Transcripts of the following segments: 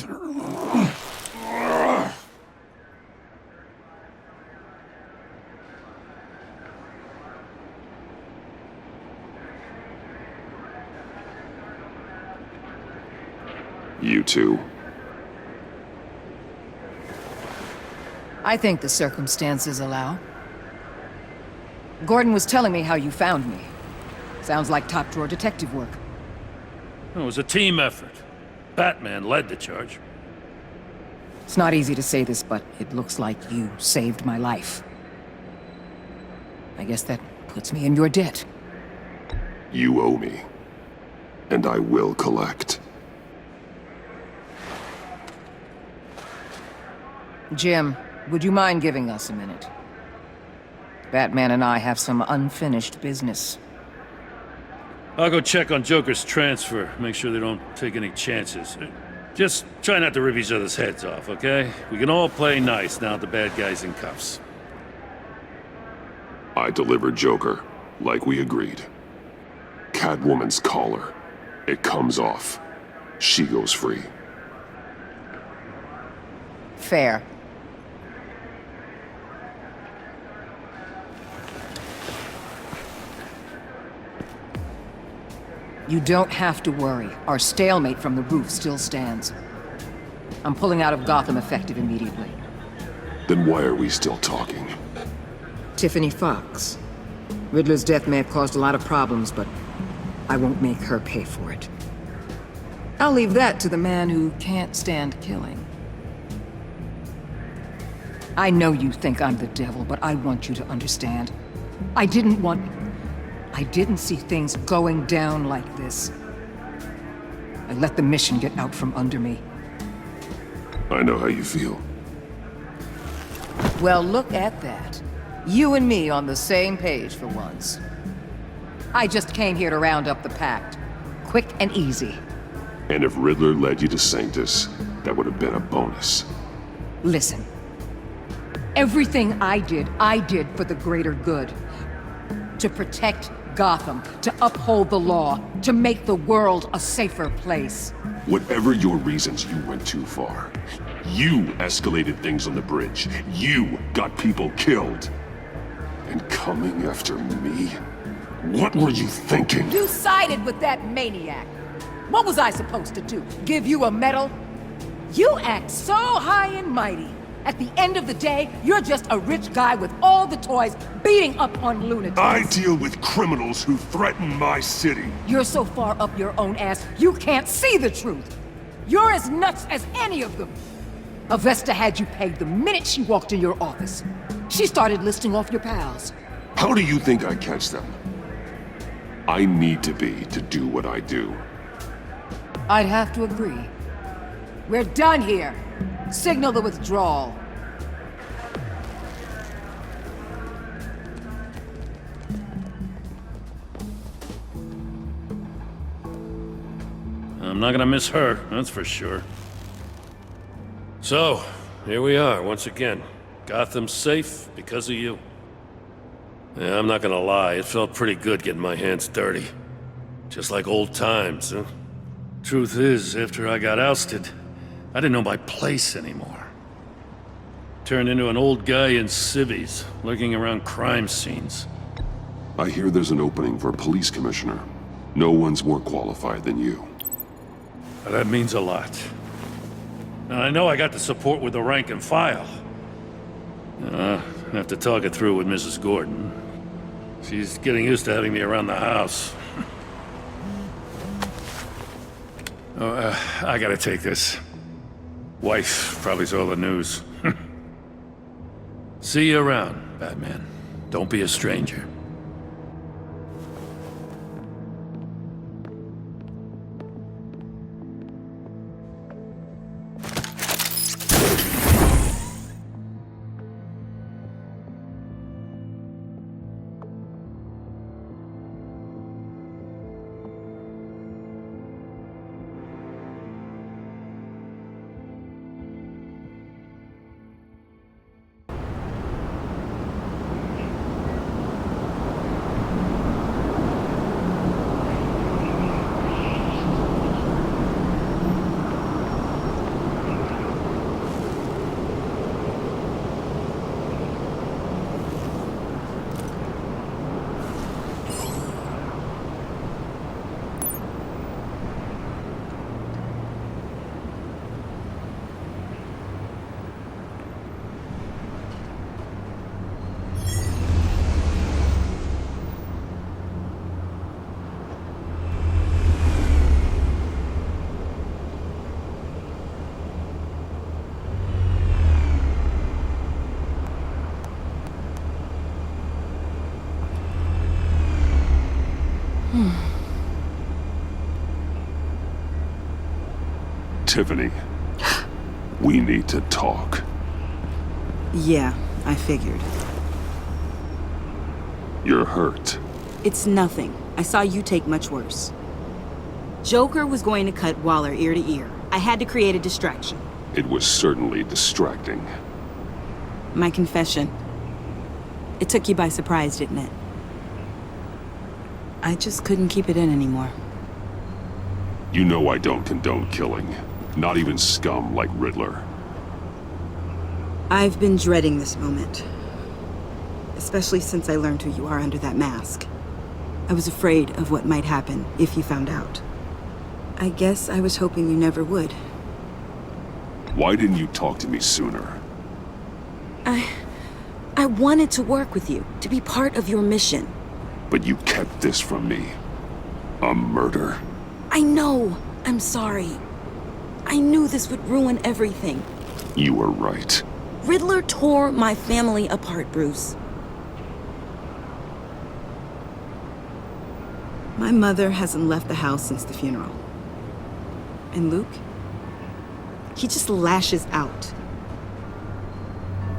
mind. You too. I think the circumstances allow. Gordon was telling me how you found me. Sounds like top-drawer detective work. It was a team effort. Batman led the charge. It's not easy to say this, but it looks like you saved my life. I guess that puts me in your debt. You owe me. And I will collect. Jim, would you mind giving us a minute? Batman and I have some unfinished business. I'll go check on Joker's transfer, make sure they don't take any chances. Just try not to rip each other's heads off, okay? We can all play nice now that the bad guy's in cuffs. I delivered Joker, like we agreed. Catwoman's collar. It comes off. She goes free. Fair. You don't have to worry. Our stalemate from the roof still stands. I'm pulling out of Gotham effective immediately. Then why are we still talking? Tiffany Fox. Riddler's death may have caused a lot of problems, but I won't make her pay for it. I'll leave that to the man who can't stand killing. I know you think I'm the devil, but I want you to understand. I didn't see things going down like this. I let the mission get out from under me. I know how you feel. Well, look at that. You and me on the same page for once. I just came here to round up the pact. Quick and easy. And if Riddler led you to Sanctus, that would have been a bonus. Listen. Everything I did for the greater good. To protect Gotham, to uphold the law, to make the world a safer place. Whatever your reasons, you went too far. You escalated things on the bridge. You got people killed. And coming after me? What were you thinking? You sided with that maniac. What was I supposed to do? Give you a medal? You act so high and mighty. At the end of the day, you're just a rich guy with all the toys beating up on lunatics. I deal with criminals who threaten my city. You're so far up your own ass, you can't see the truth. You're as nuts as any of them. Avesta had you pegged the minute she walked in your office. She started listing off your pals. How do you think I catch them? I need to be to do what I do. I'd have to agree. We're done here. Signal the withdrawal. I'm not gonna miss her, that's for sure. So, here we are, once again. Gotham's safe because of you. Yeah, I'm not gonna lie, it felt pretty good getting my hands dirty. Just like old times, huh? Truth is, after I got ousted, I didn't know my place anymore. Turned into an old guy in civvies, lurking around crime scenes. I hear there's an opening for a police commissioner. No one's more qualified than you. That means a lot. And I know I got the support with the rank and file. I have to talk it through with Mrs. Gordon. She's getting used to having me around the house. I gotta take this. Wife probably saw the news. See you around, Batman. Don't be a stranger. Tiffany, we need to talk. Yeah, I figured. You're hurt. It's nothing. I saw you take much worse. Joker was going to cut Waller ear to ear. I had to create a distraction. It was certainly distracting. My confession. It took you by surprise, didn't it? I just couldn't keep it in anymore. You know I don't condone killing. Not even scum like Riddler. I've been dreading this moment. Especially since I learned who you are under that mask. I was afraid of what might happen if you found out. I guess I was hoping you never would. Why didn't you talk to me sooner? I wanted to work with you, to be part of your mission. But you kept this from me. A murder? I know. I'm sorry. I knew this would ruin everything. You were right. Riddler tore my family apart, Bruce. My mother hasn't left the house since the funeral. And Luke? He just lashes out.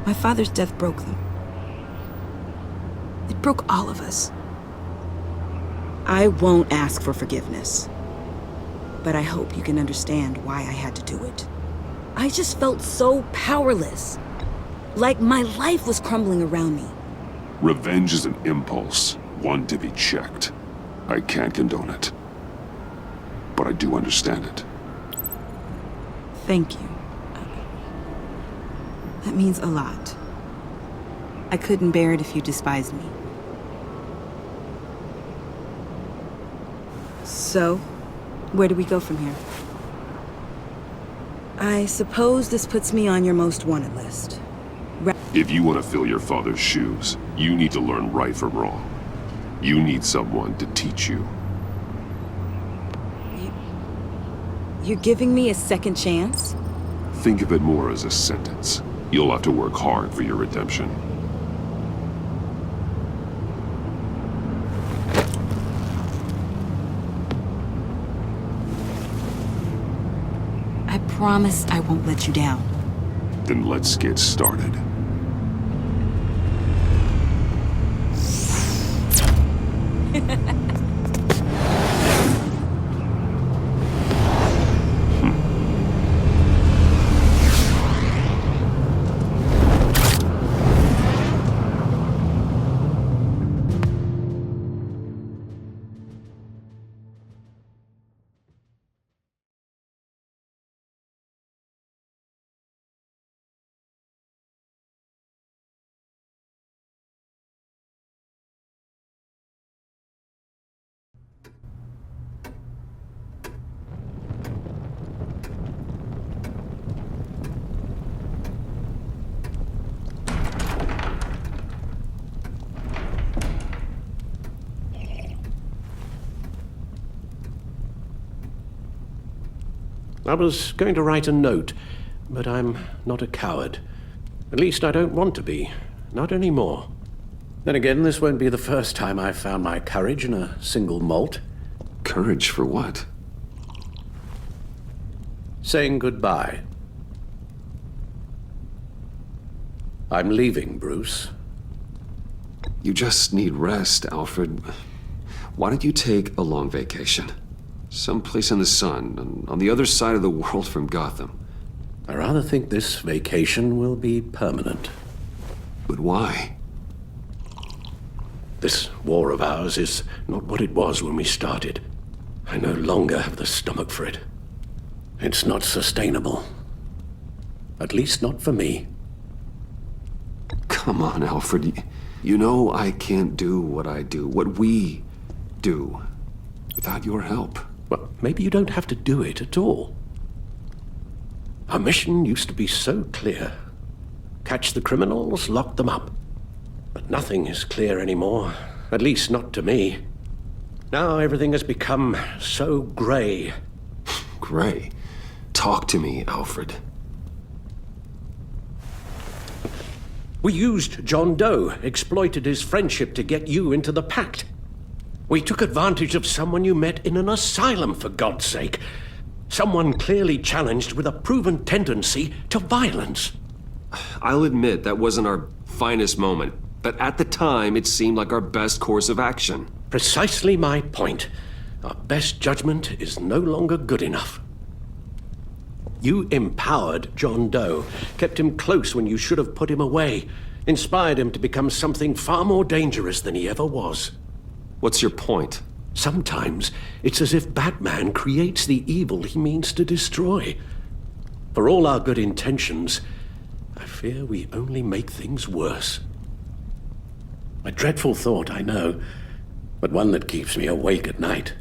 My father's death broke them. It broke all of us. I won't ask for forgiveness. But I hope you can understand why I had to do it. I just felt so powerless. Like my life was crumbling around me. Revenge is an impulse, one to be checked. I can't condone it. But I do understand it. Thank you. That means a lot. I couldn't bear it if you despised me. So, where do we go from here? I suppose this puts me on your most wanted list. If you want to fill your father's shoes, you need to learn right from wrong. You need someone to teach you. You're giving me a second chance? Think of it more as a sentence. You'll have to work hard for your redemption. I promise I won't let you down. Then let's get started. I was going to write a note, but I'm not a coward. At least I don't want to be. Not anymore. Then again, this won't be the first time I've found my courage in a single malt. Courage for what? Saying goodbye. I'm leaving, Bruce. You just need rest, Alfred. Why don't you take a long vacation? Someplace in the sun, on the other side of the world from Gotham. I rather think this vacation will be permanent. But why? This war of ours is not what it was when we started. I no longer have the stomach for it. It's not sustainable. At least not for me. Come on, Alfred. You know I can't do what I do, what we do, without your help. Well, maybe you don't have to do it at all. Our mission used to be so clear. Catch the criminals, lock them up. But nothing is clear anymore, at least not to me. Now everything has become so gray. Gray? Talk to me, Alfred. We used John Doe, exploited his friendship to get you into the pact. We took advantage of someone you met in an asylum, for God's sake. Someone clearly challenged with a proven tendency to violence. I'll admit that wasn't our finest moment, but at the time it seemed like our best course of action. Precisely my point. Our best judgment is no longer good enough. You empowered John Doe, kept him close when you should have put him away, inspired him to become something far more dangerous than he ever was. What's your point? Sometimes it's as if Batman creates the evil he means to destroy. For all our good intentions, I fear we only make things worse. A dreadful thought, I know, but one that keeps me awake at night.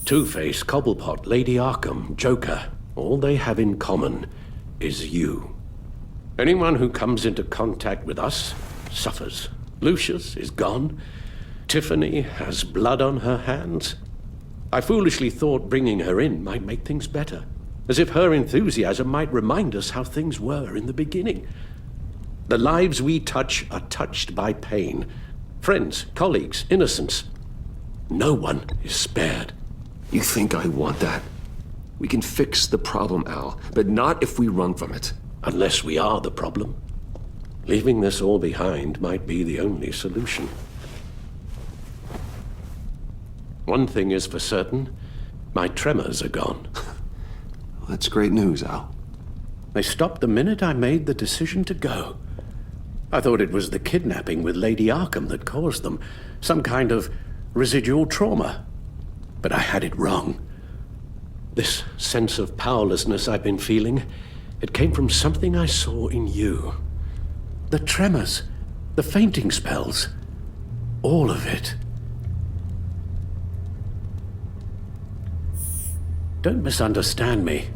Two-Face, Cobblepot, Lady Arkham, Joker, all they have in common is you. Anyone who comes into contact with us suffers. Lucius is gone. Tiffany has blood on her hands. I foolishly thought bringing her in might make things better, as if her enthusiasm might remind us how things were in the beginning. The lives we touch are touched by pain. Friends, colleagues, innocents. No one is spared. You think I want that? We can fix the problem, Al, but not if we run from it. Unless we are the problem. Leaving this all behind might be the only solution. One thing is for certain, my tremors are gone. Well, that's great news, Al. They stopped the minute I made the decision to go. I thought it was the kidnapping with Lady Arkham that caused them, some kind of residual trauma. But I had it wrong. This sense of powerlessness I've been feeling, it came from something I saw in you. The tremors, the fainting spells, all of it. Don't misunderstand me.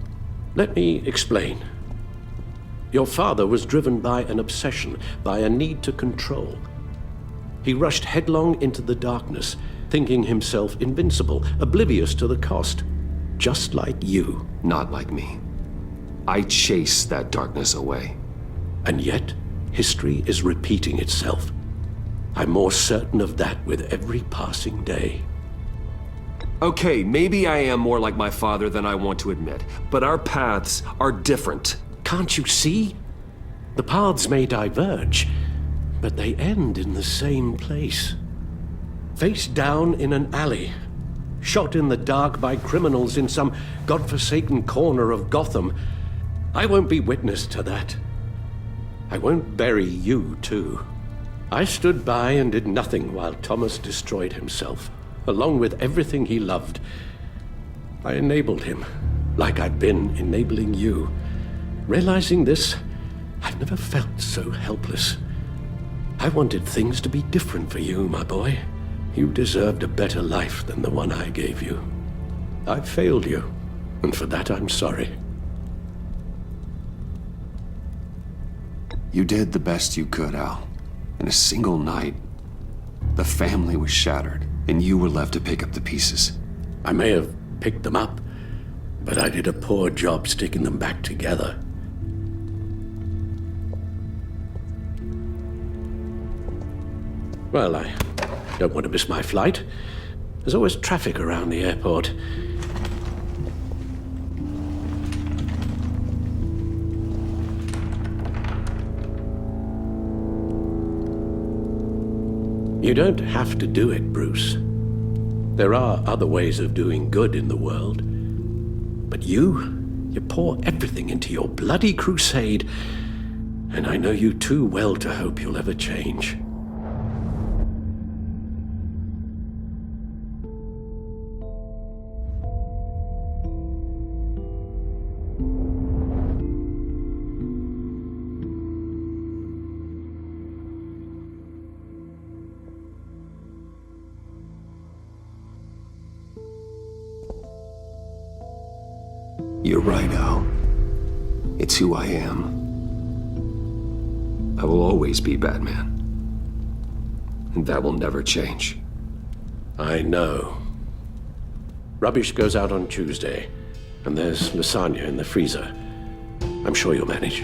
Let me explain. Your father was driven by an obsession, by a need to control. He rushed headlong into the darkness, thinking himself invincible, oblivious to the cost. Just like you. Not like me. I chased that darkness away. And yet, history is repeating itself. I'm more certain of that with every passing day. Okay, maybe I am more like my father than I want to admit, but our paths are different. Can't you see? The paths may diverge, but they end in the same place. Face down in an alley, shot in the dark by criminals in some godforsaken corner of Gotham. I won't be witness to that. I won't bury you, too. I stood by and did nothing while Thomas destroyed himself, along with everything he loved. I enabled him, like I'd been enabling you. Realizing this, I've never felt so helpless. I wanted things to be different for you, my boy. You deserved a better life than the one I gave you. I failed you, and for that I'm sorry. You did the best you could, Al. In a single night, the family was shattered, and you were left to pick up the pieces. I may have picked them up, but I did a poor job sticking them back together. Well, I don't want to miss my flight. There's always traffic around the airport. You don't have to do it, Bruce. There are other ways of doing good in the world. But you pour everything into your bloody crusade, and I know you too well to hope you'll ever change. You're right, Al. It's who I am. I will always be Batman. And that will never change. I know. Rubbish goes out on Tuesday, and there's lasagna in the freezer. I'm sure you'll manage.